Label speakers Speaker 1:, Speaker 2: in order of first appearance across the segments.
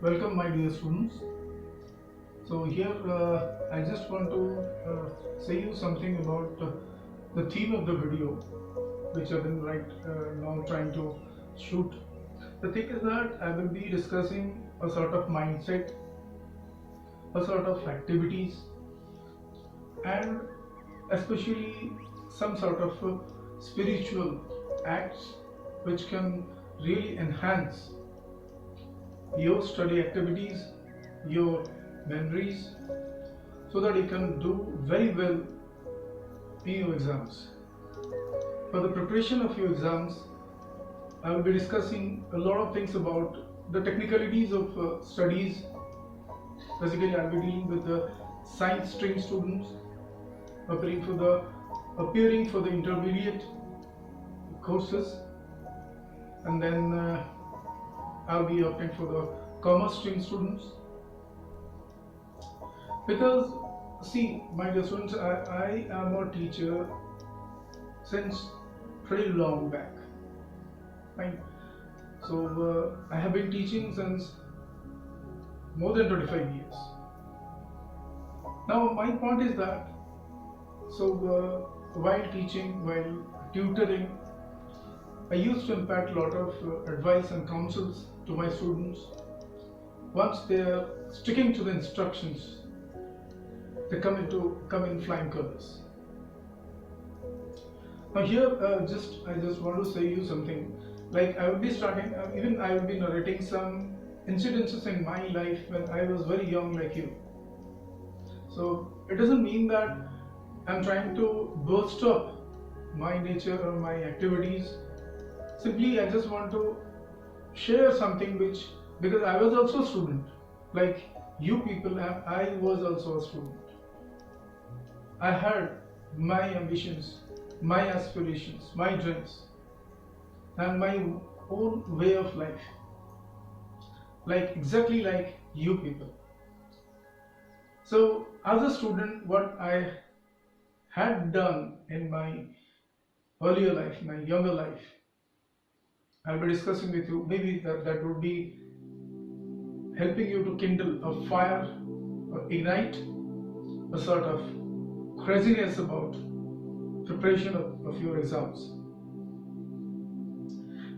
Speaker 1: Welcome, my dear students. So here I just want to say you something about the theme of the video, which I've been right now trying to shoot. The thing is that I will be discussing a sort of mindset, a sort of activities, and especially some sort of spiritual acts which can really enhance your study activities, your memories, so that you can do very well in your exams. For the preparation of your exams, I will be discussing a lot of things about the technicalities of studies. Basically, I will be dealing with the science stream students appearing for the intermediate courses, and then I'll be opting for the commerce stream students. Because see, my dear students, I am a teacher since pretty long back, right? So I have been teaching since more than 25 years. Now my point is that, while teaching, while tutoring, I used to impart a lot of advice and counsels to my students. Once they are sticking to the instructions, they come in flying colors. Now here, I just want to say you something. Like I will be starting, even I will be narrating some incidences in my life when I was very young, like you. So it doesn't mean that I'm trying to burst up my nature or my activities. Simply, I just want to share something because I was also a student, like you people, and I was also a student. I had my ambitions, my aspirations, my dreams, and my own way of life, exactly like you people. So, as a student, what I had done in my earlier life, my younger life, I'll be discussing with you. Maybe that would be helping you to kindle a fire or ignite a sort of craziness about preparation of your exams.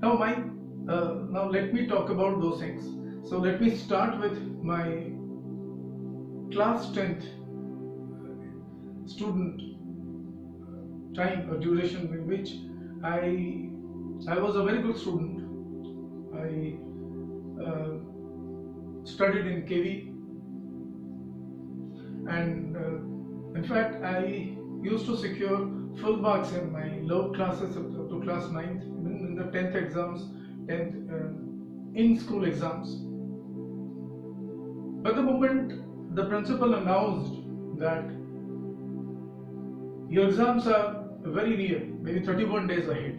Speaker 1: Now let me talk about those things. So let me start with my class 10th student time or duration in which I was a very good student. I studied in KV, and in fact I used to secure full marks in my lower classes up to class 9th, even in the 10th exams, 10th in-school exams. But the moment the principal announced that your exams are very near, maybe 31 days ahead,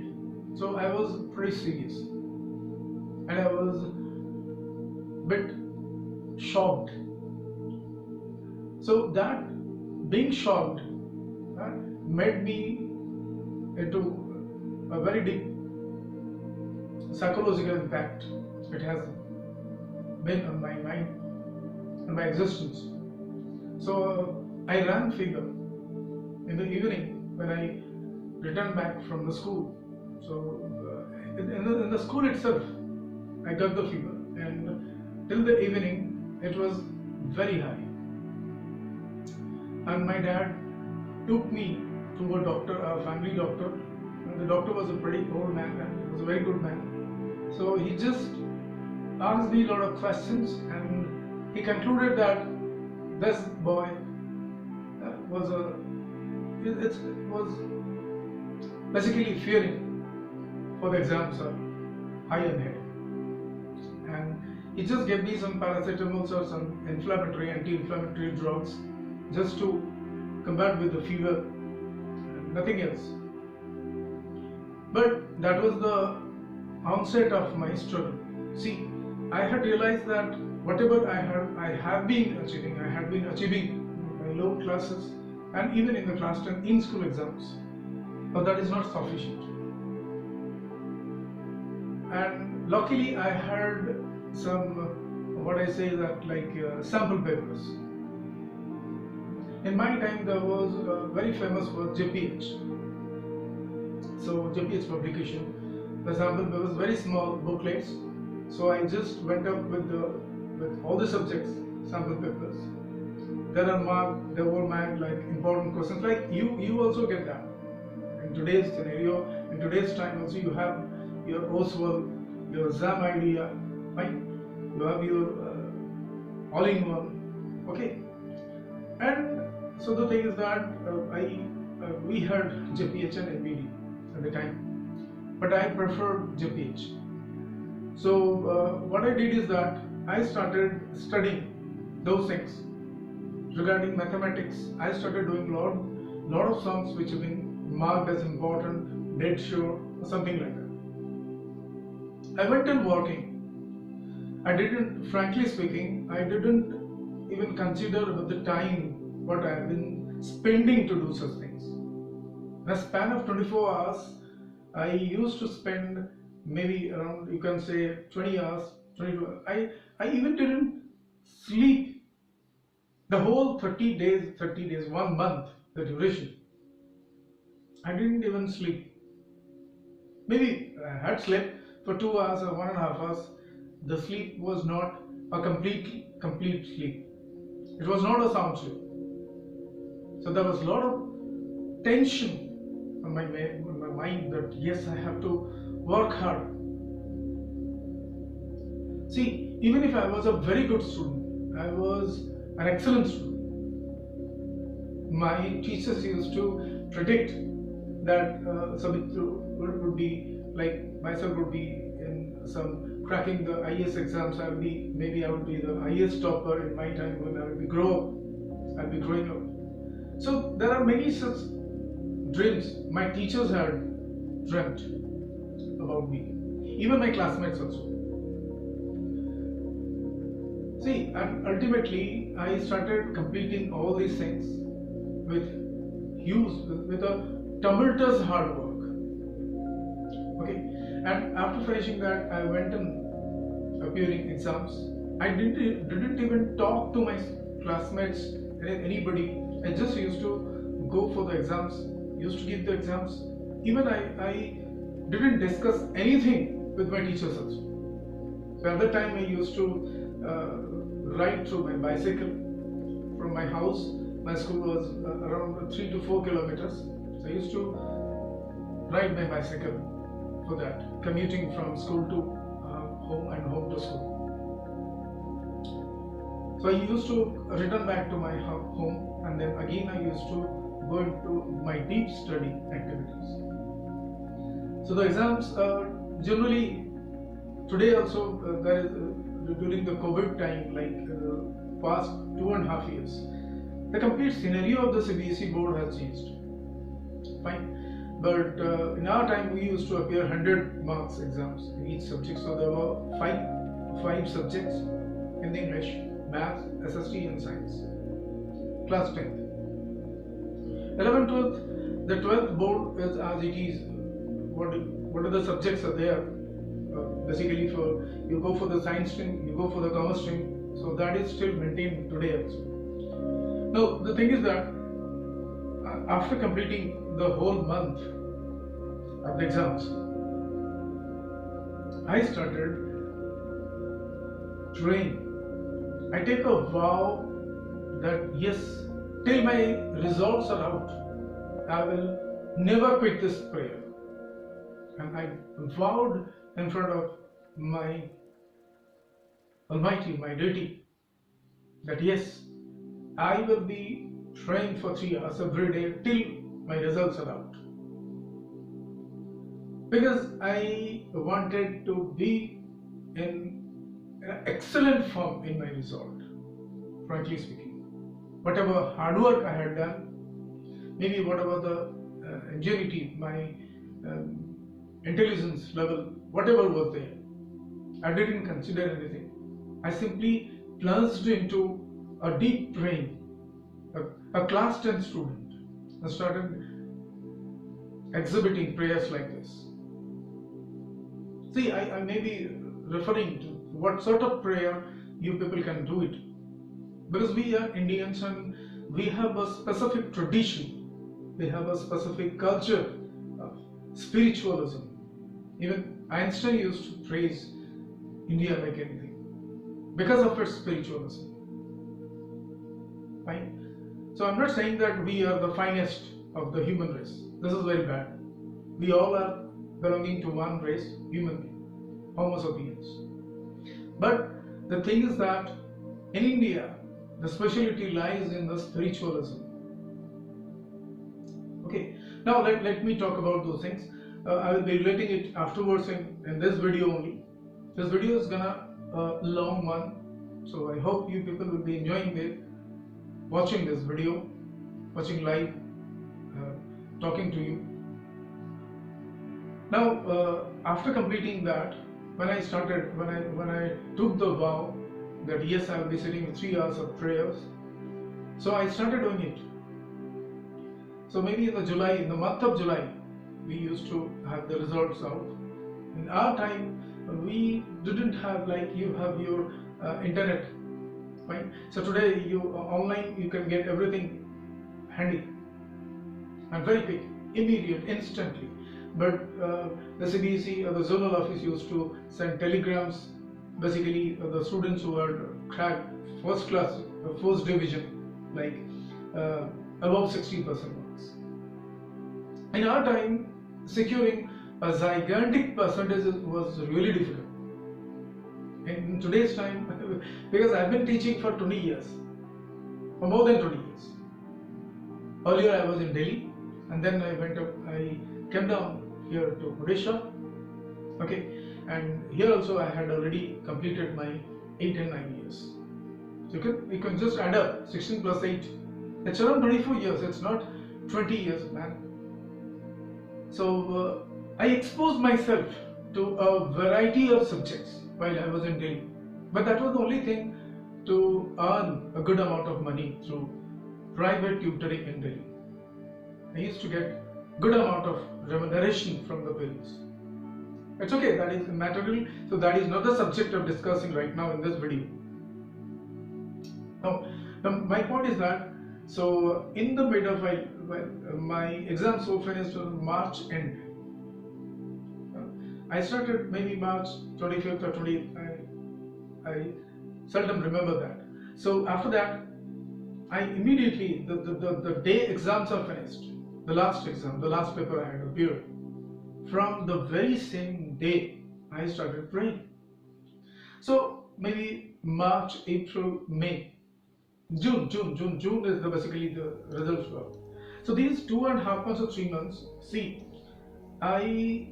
Speaker 1: so I was pretty serious, and I was a bit shocked. So that being shocked made me into a very deep psychological impact. It has been on my mind and my existence. So I ran figure in the evening when I returned back from the school. So in the school itself, I got the fever, and till the evening it was very high. And my dad took me to a doctor, a family doctor. And the doctor was a pretty old man, and he was a very good man. So he just asked me a lot of questions, and he concluded that this boy was basically fearing for the exams are high ahead, and he just gave me some paracetamol or some anti-inflammatory drugs just to combat with the fever, nothing else. But that was the onset of my struggle. See, I had realized that whatever I had been achieving in my low classes and even in the class 10 in-school exams, but that is not sufficient. And luckily I had some what I say that sample papers. In my time there was very famous was JPH. So JPH publication, the sample papers, very small booklets. So I just went up with all the subjects sample papers. They were marked like important questions. Like you also get that. In today's scenario, in today's time also, you have your Oswald, your Exam idea, right? You have your all-in-one, okay? And so the thing is that we had JPH and NBD at the time, but I preferred JPH. So what I did is that I started studying those things regarding mathematics. I started doing lot of sums which have been marked as important, dead sure, or something like that. I went on working. I didn't, frankly speaking, I didn't even consider about the time what I have been spending to do such things. In a span of 24 hours, I used to spend maybe around, you can say, 20 hours, 22 hours. I even didn't sleep the whole 30 days, 1 month, the duration. I didn't even sleep. Maybe I had slept for 2 hours or 1.5 hours. The sleep was not a complete sleep. It was not a sound sleep. So there was a lot of tension on my mind that yes, I have to work hard. See, even if I was a very good student, I was an excellent student, my teachers used to predict that Sabitru would be like myself, would be in some cracking the IAS exams. I would be the IAS topper in my time when I will be I'll be growing up. So there are many such dreams my teachers had dreamt about me, even my classmates also. See, and ultimately I started completing all these things with a tumultuous hard work. Okay, and after finishing that, I went and appearing exams. I didn't even talk to my classmates, anybody. I just used to go for the exams, used to give the exams. Even I didn't discuss anything with my teachers also. So at that time I used to ride through my bicycle from my house. My school was around 3 to 4 kilometers. So I used to ride my bicycle for that, commuting from school to home and home to school. So I used to return back to my home, and then again I used to go into my deep study activities. So the exams generally today also there is during the COVID time, like past 2.5 years, the complete scenario of the CBSE board has changed. Fine, but in our time we used to appear 100 marks exams in each subject. So there were five subjects in English, Maths, SST and Science. Class 10th. 11th, 12th, the 12th board is as it is. What are the subjects are there? Basically, for you go for the science stream, you go for the commerce stream. So that is still maintained today also. Now the thing is that after completing the whole month of the exams, I started praying. I take a vow that yes, till my results are out, I will never quit this prayer. And I vowed in front of my Almighty, my deity, that yes, I will be praying for 3 hours every day till my results are out. Because I wanted to be in an excellent form in my result, frankly speaking. Whatever hard work I had done, maybe whatever the ingenuity, my intelligence level, whatever was there, I didn't consider anything. I simply plunged into a deep praying. A class 10 student, I started exhibiting prayers like this. See, I may be referring to what sort of prayer you people can do it, because we are Indians and we have a specific tradition, we have a specific culture of spiritualism. Even Einstein used to praise India like anything because of its spiritualism. Fine. So I'm not saying that we are the finest of the human race. This is very bad. We all are belonging to one race, human being, Homo sapiens. But the thing is that in India, the specialty lies in the spiritualism. Okay, now let me talk about those things. I will be relating it afterwards in this video only. This video is gonna long one, so I hope you people will be enjoying it, watching this video, watching live, talking to you. Now, after completing that, when I took the vow that yes, I will be sitting with 3 hours of prayers, so I started doing it. So maybe in the month of July, we used to have the results out. In our time, we didn't have like you have your internet, right? So today, online you can get everything handy and very quick, immediate, instantly. But the CBSE or the zonal office used to send telegrams. Basically, the students who had cracked first class, first division, like above 60% marks. In our time, securing a gigantic percentage was really difficult. In today's time, because I've been teaching for 20 years, for more than 20 years. Earlier I was in Delhi, and then I came down here to Odisha. Okay, and here also I had already completed my 8 and 9 years. So you can just add up 16 plus 8. It's around 24 years. It's not 20 years, man. So I exposed myself to a variety of subjects while I was in Delhi. But that was the only thing to earn a good amount of money through private tutoring in Delhi. I used to get good amount of remuneration from the parents. It's okay, that is material, so that is not the subject of discussing right now in this video. Now my point is that, so in the mid of my exams were finished on March end. I started maybe March 25th or 20th, I seldom remember that. So after that, I immediately, the day exams are finished, the last exam, the last paper I had appeared, from the very same day, I started praying. So maybe March, April, May, June is basically the results were. So these 2.5 months or 3 months, see, I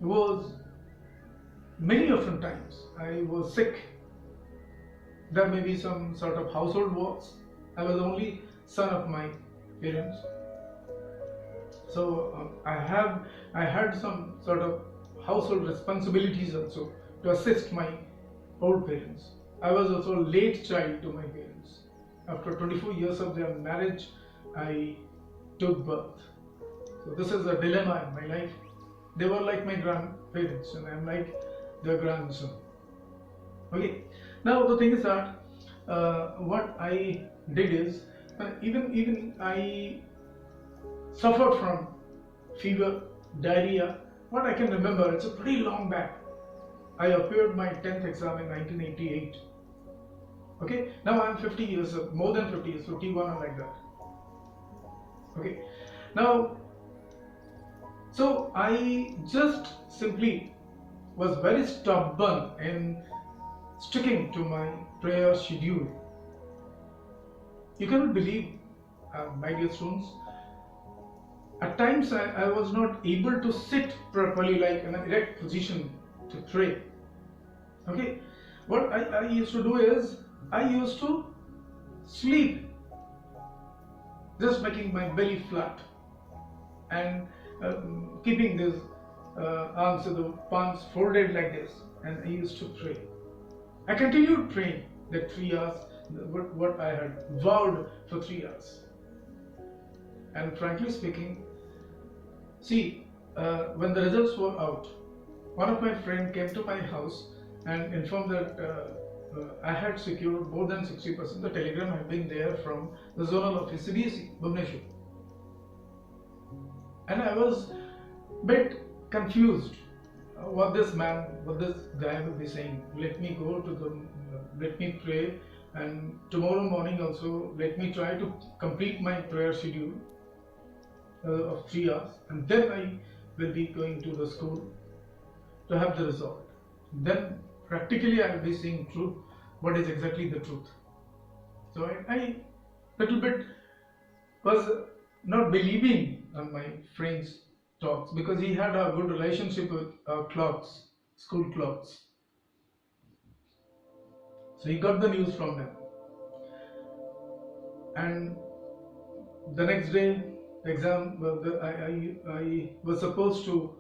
Speaker 1: was many different times, I was sick. There may be some sort of household works. I was the only son of my parents. So I had some sort of household responsibilities also to assist my old parents. I was also a late child to my parents. After 24 years of their marriage, I took birth. So this is a dilemma in my life. They were like my grandparents and I'm like their grandson. Okay. Now the thing is that what I did is even I suffered from fever, diarrhea. What I can remember, it's a pretty long back. I appeared my 10th exam in 1988. Okay, now I'm 50 years, more than 50 years, 51 or like that. Okay, now, so I just simply was very stubborn in sticking to my prayer schedule. You cannot believe, my dear students, at times I was not able to sit properly, like in an erect position to pray. Okay, what I used to do is, I used to sleep, just making my belly flat and keeping these arms, the palms folded like this, and I used to pray. I continued praying that 3 hours, what I had vowed for 3 hours. And frankly speaking, see, when the results were out, one of my friends came to my house and informed that I had secured more than 60%. The telegram had been there from the zonal office CBSE, Bhubaneswar. And I was a bit confused what this guy will be saying. Let me go to let me pray, and tomorrow morning also let me try to complete my prayer schedule of 3 hours, and then I will be going to the school to have the result. Then practically I will be seeing truth, what is exactly the truth. So I little bit was not believing on my friend's talks, because he had a good relationship with clerks, school clerks. So he got the news from them, and the next day exam, I was supposed to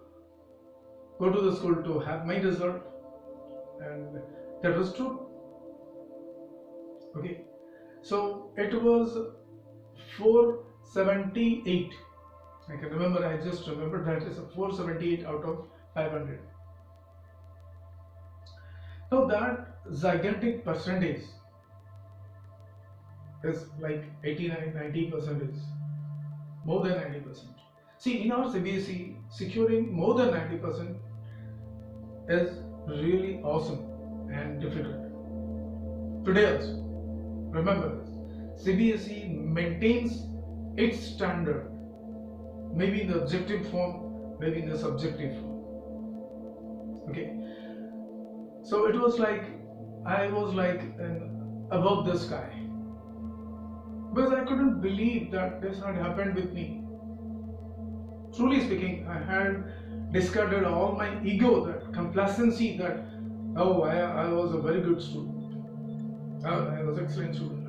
Speaker 1: go to the school to have my result, and that was true. Okay, so it was 478. I can remember, I just remember that is a 478 out of 500. Now that gigantic percentage is like 89-90%, is more than 90%. See, in our CBSE, securing more than 90% is really awesome and difficult. Today also, remember this, CBSE maintains its standard, maybe in the objective form, maybe in the subjective form. Okay, so it was like I was like above the sky, because I couldn't believe that this had happened with me. Truly speaking, I had discarded all my ego, that complacency, that oh, I was a very good student, I was an excellent student.